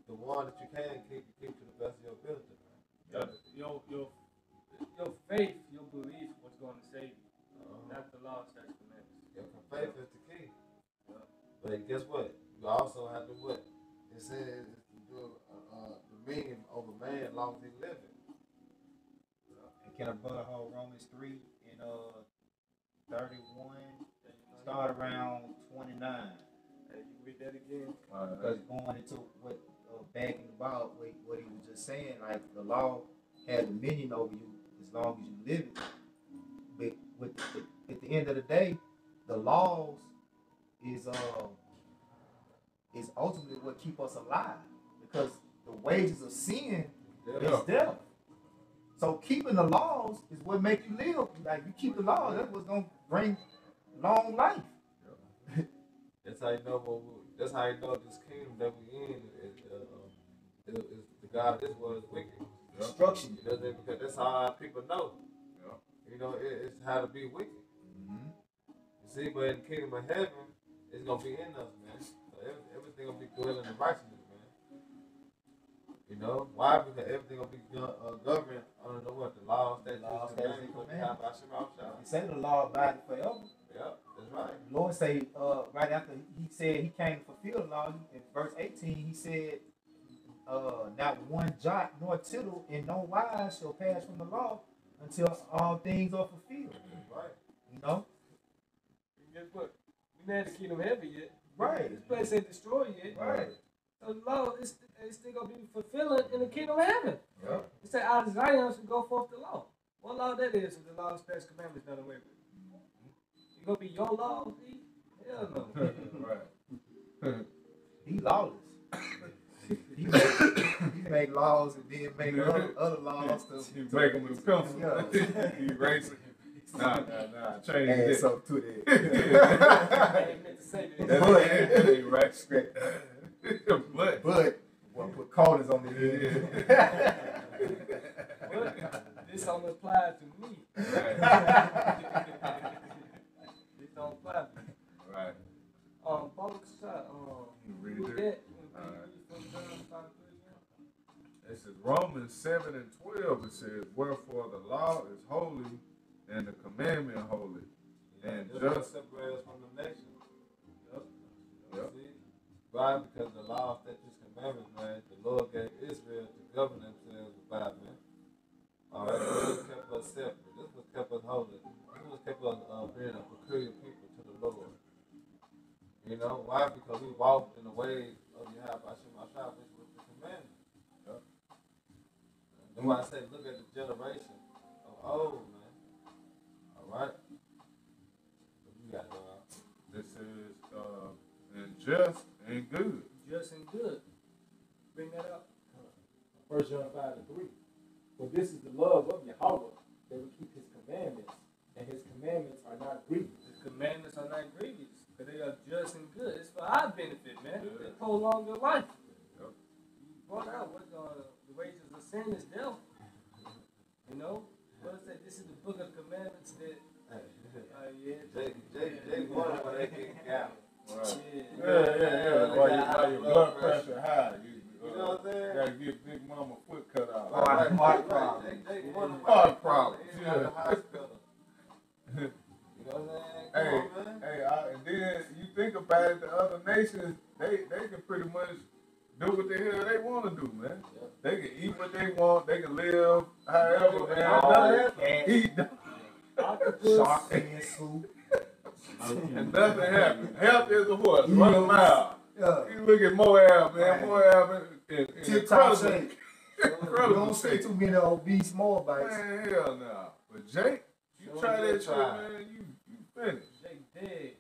the one that you can keep, you keep to the best of your ability, man. Your faith, your belief was going to save you. Not the law, statutes, commandments. Your faith is the key. But guess what? You also have to what? It says do dominion over man as long as he living. And can a brother hold Romans 3 and 31? Start around 29. Hey, you read that again? Because going into what backing about what he was just saying, like the law had dominion over you as long as you live it. But at the end of the day, the laws is ultimately what keep us alive, because the wages of sin is death. So keeping the laws is what make you live. Like you keep the laws, that's what's gonna bring long life. That's how you know. That's how you know this kingdom that we in is the God of this world is wicked. Destruction. Because that's how our people know. Yeah. You know, it's how to be wicked. You see, but in the kingdom of heaven, it's gonna be in us, man. So everything gonna be dwelling in righteousness, man. You know why? Because everything gonna be governed under the what? The laws, statutes, and commandments. He said the law abided forever. Yeah, that's right. The Lord say right after he said he came to fulfill the law, in verse 18 he said, not one jot nor tittle in no wise shall pass from the law until all things are fulfilled. Right. You know? And guess what? We're not in the kingdom of heaven yet. Right. This place ain't destroyed yet. Right. So the law is still gonna be fulfilling in the kingdom of heaven. Yeah. It said out of Zion should go forth the law. What law that is if the law, statutes, commandments done away with? You gonna be your law, E? Hell no. Right. He lawless. he make laws and then make other laws to You make them with pencil. Yeah. You erase it. Nah. Change add it. something to I that. ain't meant to say this. That ain't right. But Well, put corners on the end. But this don't apply to me. This don't apply to me. right. Folks, You read with it. that, It says Romans 7:12. It says, "Wherefore the law is holy, and the commandment holy, and This just." will separate us from the nation. Yep. See? Why? Because the law, statutes, commandments, man, the Lord gave Israel to govern themselves by, man. All right, this was kept us separate. This was kept us holy. This was kept us being a peculiar people to the Lord. You know why? Because we walked in the ways of Yahweh Hashem Ashai, which was the commandment. Yep. That's why I say, look at the generation of old, man. All right. What you got, Rob? It says, "And just and good." just and good. Bring that up. 1 John 5:3. For this is the love of Yahweh, that we keep his commandments, and his commandments are not grievous. His commandments are not grievous, because they are just and good. It's for our benefit, man. Yeah. They prolong your life. Yep. You brought out what the wages of sin is death. You know? What is that? This is the book of commandments that, They wonder when they get got. Right. yeah. Yeah. While your blood pressure high, You know what I'm saying? gotta get Big Mama foot cut out. Heart problem. They wonder Heart problems, in yeah. the hospital. You know what I'm saying? Come Hey, on, man. and then you think about it, the other nations, they can pretty much do what the hell they want to do, man. They can eat what they want, they can live however, man. Eat, Shark fin soup. and nothing happens. Health is a horse, run a mile. Yeah. You look at Moab, man. Moab is Tip top incredible. shape. You Incredible don't see shape. too many obese Moabites. Man, hell no. But Jake, you try that shit, man, you finished. Jake dead.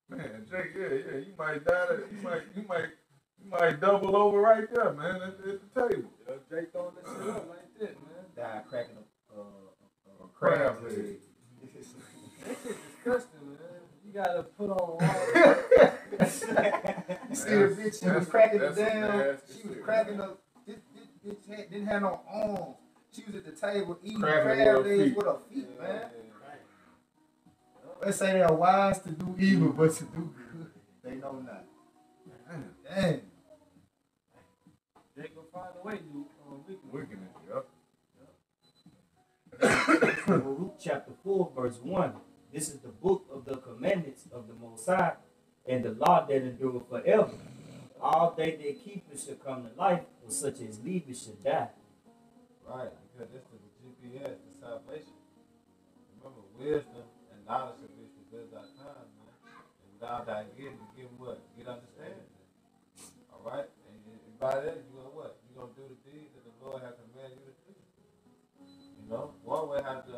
Man, Jake, yeah, you might die. You might double over right there, man, at the table. Jake throwing that shit up like that, man. Die cracking a Crab leg. leg. That shit disgusting, man. You gotta put on all You see the bitch, she was cracking it that's some down. nasty She was shit, cracking up. This bitch didn't have no arms. She was at the table eating Cracking crab with her legs feet. with her feet, man. They say they are wise to do evil, but to do good, they know not. Dang. Jake gonna find a way to Wickedness, yep. Baruch chapter 4, verse 1. This is the book of the commandments of the Most High, and the law that endureth forever. All they that keep it shall come to life, but such as leave it shall die. Right, because this is the GPS, the salvation. Remember, wisdom and knowledge of which is good our time, man. And without that getting, to give what? Get understanding. All right? And by that, you gonna what? You gonna do the deeds that the Lord has commanded you to do. You know? One way how to,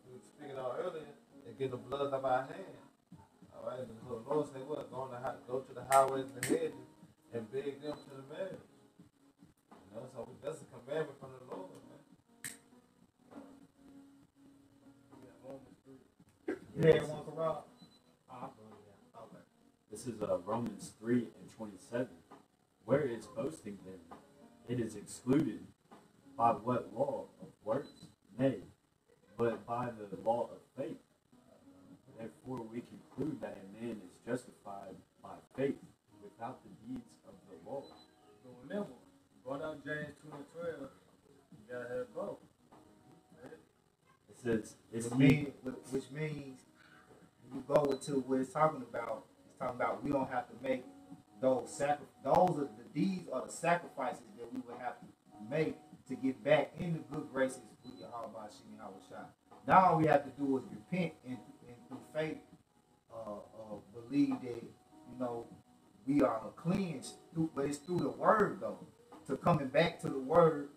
we were speaking on earlier, is get the blood of our hand. All right? And so the Lord said what? Go to the highways and the hedges and beg them to the marriage. You know, so that's a commandment from the Lord, man. You had one for Rob? Okay. This is Romans 3:27. Where is boasting then? It is excluded by what law of works? Nay, but by the law of faith. Therefore we conclude that a man is justified by faith without the deeds of the law. But remember, brought out James 2:12. You gotta have both. It says it's Which means when you go into what it's talking about we don't have to make those these are the sacrifices that we would have to make to get back in the good graces with Yahweh Hashem Yahweh. Now all we have to do is repent and through faith believe that we are cleansed through, but it's through the word though. To coming back to the word,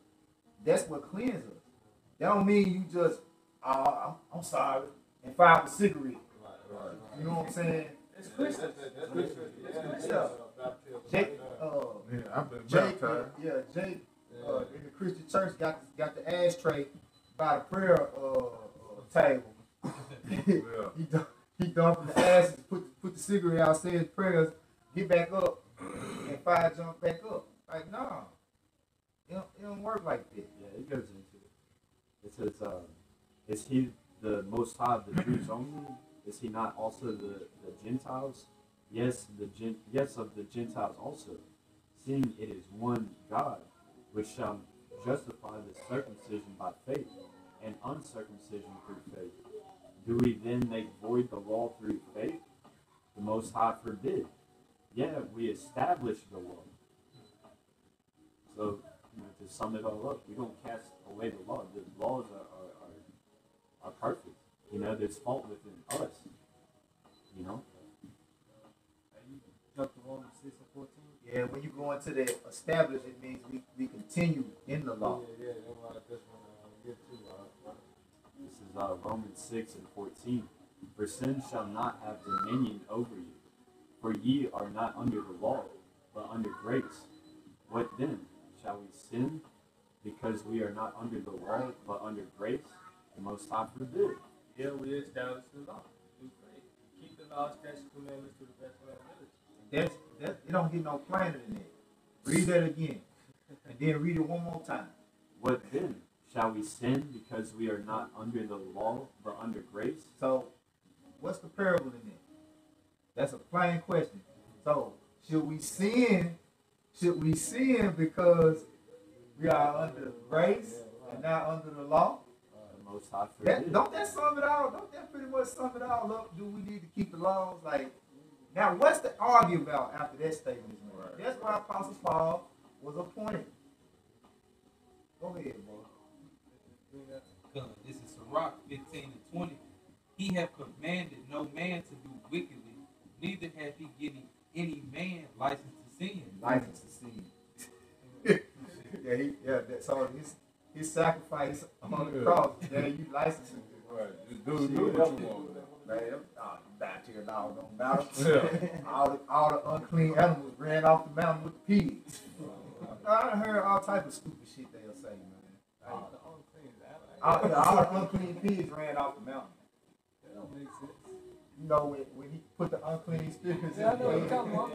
that's what cleanses us. That don't mean you just, I'm sorry, and fire a cigarette. You know what I'm saying? It's Christian. Yeah. Jake, Yeah, I've been Jake, baptized. Jake, in the Christian church got the ashtray by the prayer table. he dumped the ashes, put the cigarette out, said prayers, get back up, and fire jump back up. Like, no, it don't work like that. Yeah, it goes into it. It says, is he the Most High of the Jews only? Is he not also the Gentiles? Yes, yes of the Gentiles also, seeing it is one God, which shall justify the circumcision by faith and uncircumcision through faith. Do we then make void the law through faith? The Most High forbid. Yeah, we establish the law. So, to sum it all up, we don't cast away the law. The laws are perfect. There's fault within us. Jump to Romans 6 and 14. Yeah, when you go into the established, it means we continue in the law. Yeah, that's what I just want to get to. This is Romans 6 and 14. For sin shall not have dominion over you, for ye are not under the law, but under grace. What then? Shall we sin because we are not under the law, but under grace? The Most High forbid. Yeah, we establish the law. We pray. Keep the law, statutes, commandments to the best of our ability. It don't get no plainer than that. Read that again, and then read it one more time. What then? Shall we sin because we are not under the law, but under grace? So, what's the parable in that? That's a plain question. So, should we sin? Should we sin because we are under grace and not under the law? The Most High forbid. Don't that sum it all? Don't that pretty much sum it all up? Do we need to keep the laws? Like, now what's to argue about after that statement is made? Right. That's why Apostle Paul was appointed. Go ahead, bro. This is Sirach 15 and 20. He have commanded no man to do wickedly, neither hath he given any man license to sin. License to sin. So his sacrifice on the cross, you licensing it. Right. Just do what you want with that. Man, back to your dog don't matter. all the unclean animals ran off the mountain with the pigs. I done heard all type of stupid shit they'll say, man. All the unclean pigs ran off the mountain. That don't make sense. You know, when he put the unclean spirits Yeah, I know what you're talking about.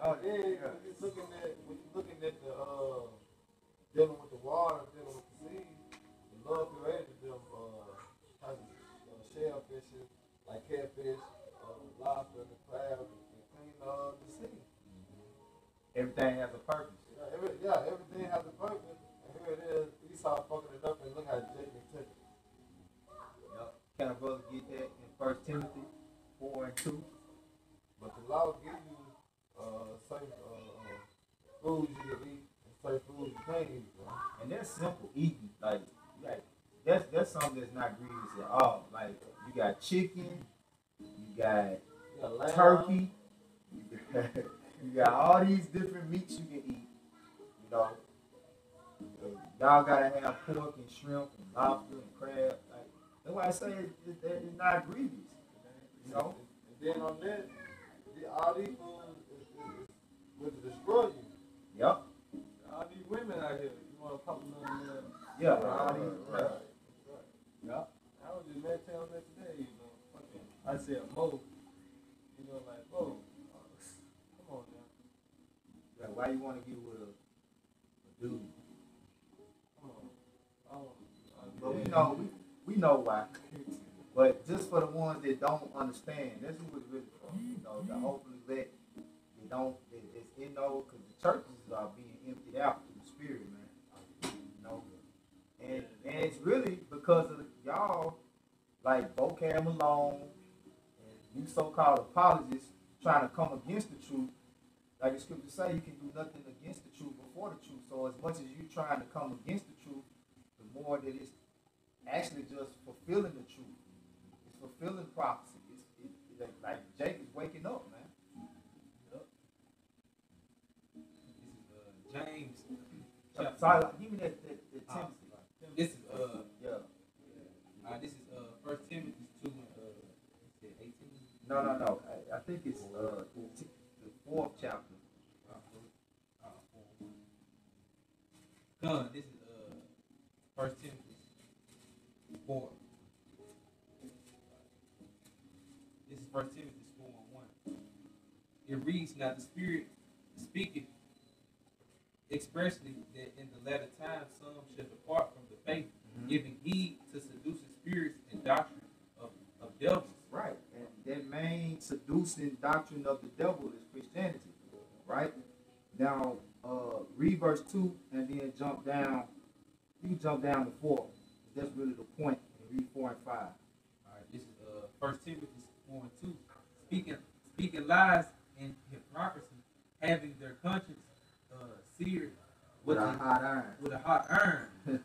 I'm just saying, man. When you're looking at the dealing with the water, dealing with the sea, the Lord created them type of shellfishes like catfish, lobster, the crab, to clean the sea. Everything has a purpose. Everything has a purpose. And here it is, Esau fucking it up, and look how Jacob took it. Yep. Can a brother get that in 1 Timothy 4 and 2? But the law gives you certain foods you can eat and certain foods you can't eat, bro. And that's simple eating. Like that's something that's not grievous at all. Like you got chicken, you got lamb, turkey, you got all these different meats you can eat. You know, y'all gotta have pork and shrimp and lobster and crab. Like that's why I say it's not grievous. You know. And then on that, all these foods is will destroy you. Yep. All these women out here, you want to pop another man. Yeah. All these. Yep. I was just meditating on that today, you know. Fucking, I said, Mo, you know, like, Mo, come on now. Like, why you want to get with a dude? Come on. But we know why. But just for the ones that don't understand, that's who it's really for. You know, to hopefully let they don't, it's because the churches are being emptied out through the spirit, man. You know, and it's really because of y'all, like Bocam Malone and you so-called apologists trying to come against the truth. Like the scriptures say, you can do nothing against the truth before the truth. So as much as you trying to come against the truth, the more that it's actually just fulfilling the truth. It's fulfilling prophecy. It's like Jake is waking up, man. chapter. Sorry, give me that Timothy. This is Yeah. this is First Timothy 2 and 18. No. I think it's the fourth chapter. Done. This is First Timothy 4. This is First Timothy 4 and 1. It reads, "Now the Spirit speaketh expressly that in the latter time some shall depart from the faith, giving heed to seducing spirits and doctrine of devils." Right. And that main seducing doctrine of the devil is Christianity. Right? Now, read verse 2 and then jump down. You can jump down to 4. That's really the point. And read 4 and 5. All right, this is First Timothy 4 and 2. Speaking lies and hypocrisy, having their conscience seared With a hot iron. with a hot iron,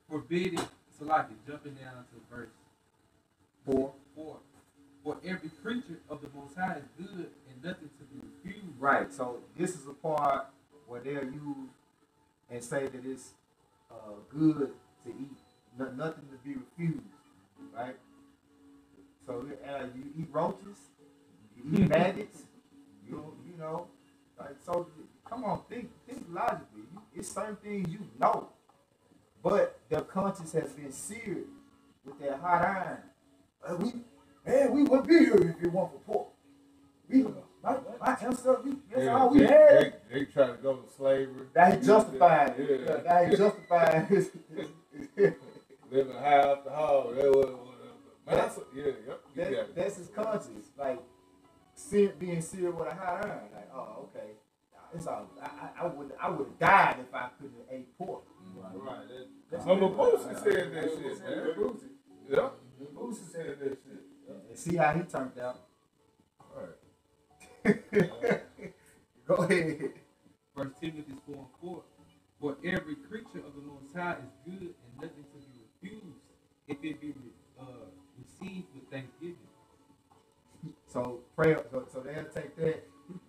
forbidding. So like it, jumping down to verse 4. 4. For every creature of the Most High is good and nothing to be refused. Right. So this is a part where they'll use and say that it's good to eat, nothing to be refused. Right. So you eat roaches, you eat maggots, you know. Like, so come on, think logically. It's certain things you know, but their conscience has been seared with that hot iron. We wouldn't be here if it weren't for pork. My ancestors, that's all we had. They try to go to slavery. That he justified. Yeah. That he justified. Living high off the hog. That's his conscience. Like, being seared with a hot iron. Like, oh, okay. It's all. I would have died if I couldn't have ate pork. Right. Mama Boosie said that shit, man. Yeah. Boosie said that shit. And see how he turned out. All right. Go ahead. First Timothy 4 and 4. For every creature of the Most High is good and nothing to be refused, if it be received with thanksgiving. So pray. So they'll take that,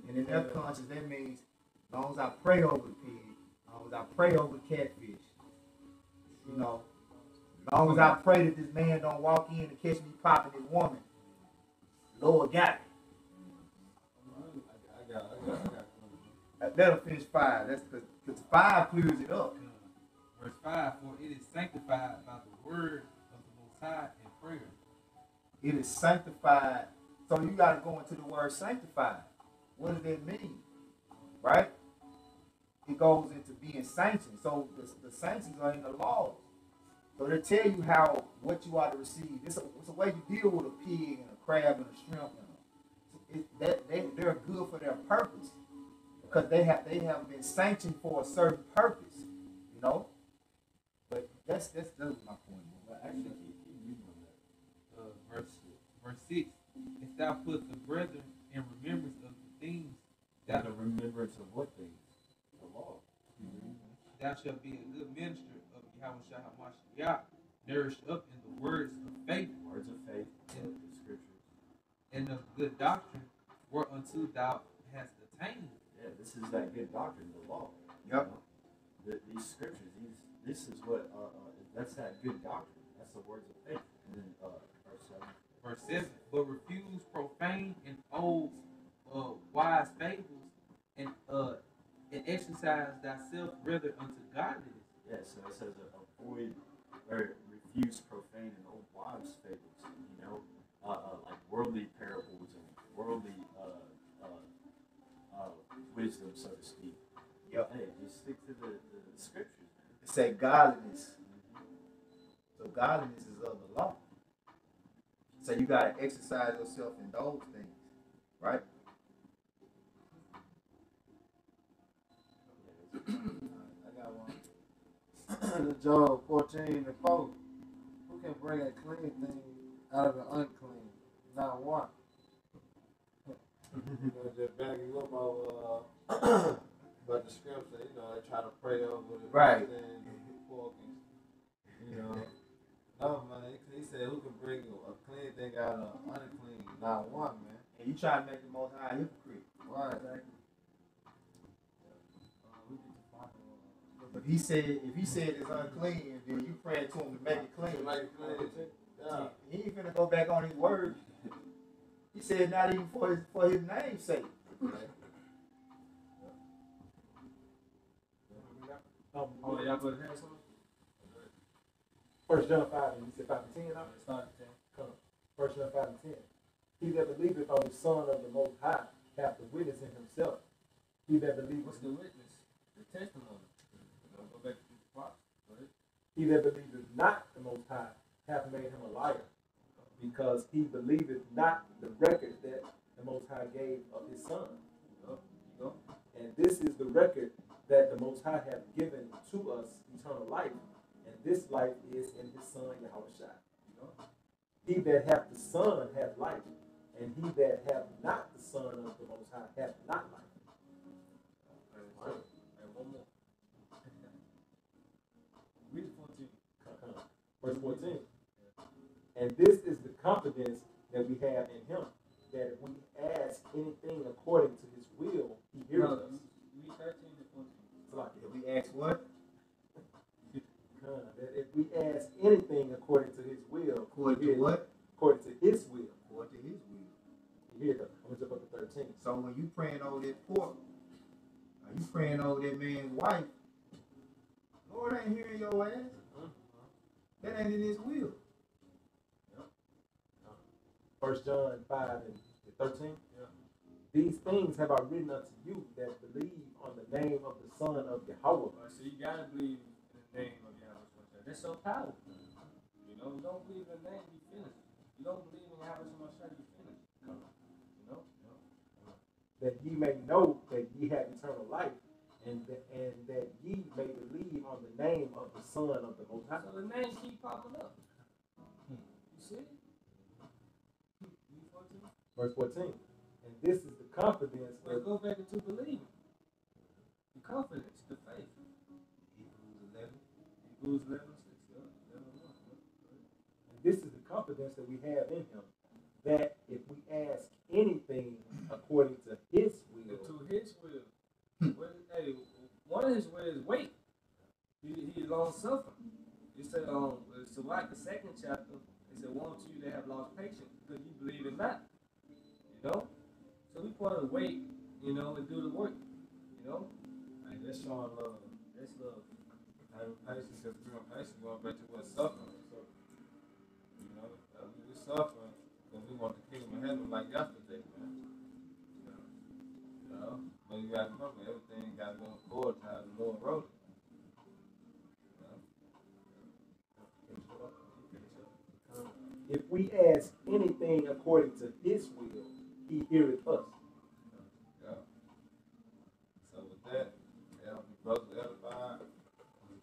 and in their conscience, that means as long as I pray over the pig, as long as I pray over the catfish, you know, as long as I pray that this man don't walk in and catch me popping this woman, Lord got it. I got. That'll finish 5. That's because 5 clears it up. Verse 5. For it is sanctified by the word of the Most High and prayer. It is sanctified. So you got to go into the word sanctified. What does that mean? Right? It goes into being sanctioned. So the sanctions are in the laws. So they tell you what you are to receive. It's a way you deal with a pig and a crab and a shrimp. They're good for their purpose because they have been sanctioned for a certain purpose. You know. But that's my point. Actually, keep reading on that. Verse 6. If thou put the brethren in remembrance of the things Out of remembrance of what things? The law. thou shalt be a good minister of Yahweh HaMashiach, nourished up in the words of faith Words of faith, the scriptures. and of good doctrine, whereunto thou hast attained. Yeah, this is that good doctrine, the law. Yep. These scriptures, this is what, that's that good doctrine. That's the words of faith. And then verse 7. Verse 7. But refuse profane and old wise fables, and exercise thyself rather unto godliness. Yeah, so it says avoid or refuse profane and old wives' fables, you know, like worldly parables and worldly wisdom, so to speak. Yep. Hey, just stick to the scriptures, man. It say godliness. So godliness is of the law. So you got to exercise yourself in those things, right? I got one. Job 14:4. Who can bring a clean thing out of the unclean? Not one. Just backing up about the scripture, they try to pray over the Right. and pork and, no man, he said who can bring a clean thing out of unclean? Not one, man. And you try to make the Most High hypocrite. Right. Exactly. If he said it's unclean, then you pray to him to make it clean. Yeah. He ain't finna go back on his word. He said not even for his name's sake. Oh, y'all put hands on? 1 John 5, and you said 5 and 10 now? Start at 10. Come on. 1 John 5 and 10. He that believeth on the Son of the Most High hath the witness in himself. He that believeth, What's the witness? The testimony. Go back to the prophets. Go ahead. he that believeth not the Most High hath made him a liar, because he believeth not the record that the Most High gave of his Son. Go. And this is the record that the Most High hath given to us eternal life, and this life is in his Son Yahushua. He that hath the Son hath life, and he that hath not the Son of the Most High hath not life. And one more. Read 14. Verse 14. And this is the confidence that we have in him, that if we ask anything according to his will, he hears No, us. read 13 to 14. Like if we ask what? That if we ask anything according to his will, According he to hears what? us. According to his will, According to his will. he hears us. I'm going to jump up to 13. So when you praying over that pork, you praying over that man's wife, Lord ain't hearing your ass. That ain't in his will. 1 John 5 and 13. Yeah. These things have I written unto you that believe on the name of the Son of Yahweh. So you gotta believe in the name of Yahweh. That's so powerful. You know, you don't believe in the name, you finished. You don't believe in Yahweh, you finished. You know? That ye may know that ye have eternal life, and that ye may believe on the name of the Son of the Most High. So the name keep popping up. You see? Read 14. Verse 14. And this is the confidence Let's that go back into believing. The confidence, the faith. Hebrews 11, 6. Yeah. 11, 1. and this is the confidence that we have in him, that if we ask anything according to his will, To his will. Hey, one of his will is wait. He long suffering. It said so like the second chapter, it said, woe to you that have lost patience, because you believe in not. You know? So we want to wait, you know, and do the work. You know? Hey, that's showing love. That's love. Having patience, because real patience going back to what suffering. So, you know, we suffering because we want the kingdom of heaven like yesterday, man. You know, but you got to remember, everything got to go forward to how the Lord wrote it. if we ask anything according to his will, he heareth us. Yeah. So with that, help me brothers edified.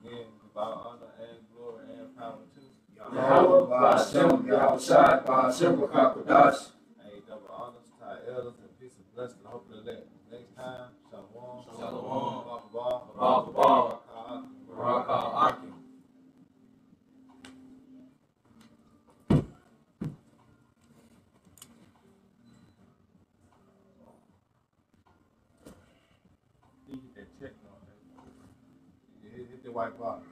Again, about honor and glory and power to Yahweh, Ba'ashem, Yahushai, Ba'ashem, Rakakadash. Hey, double honors to our elders and peace and blessing. Hopefully next time, Shalom. Shalom. Baba Ba. Baraka Akim. Hit the white box.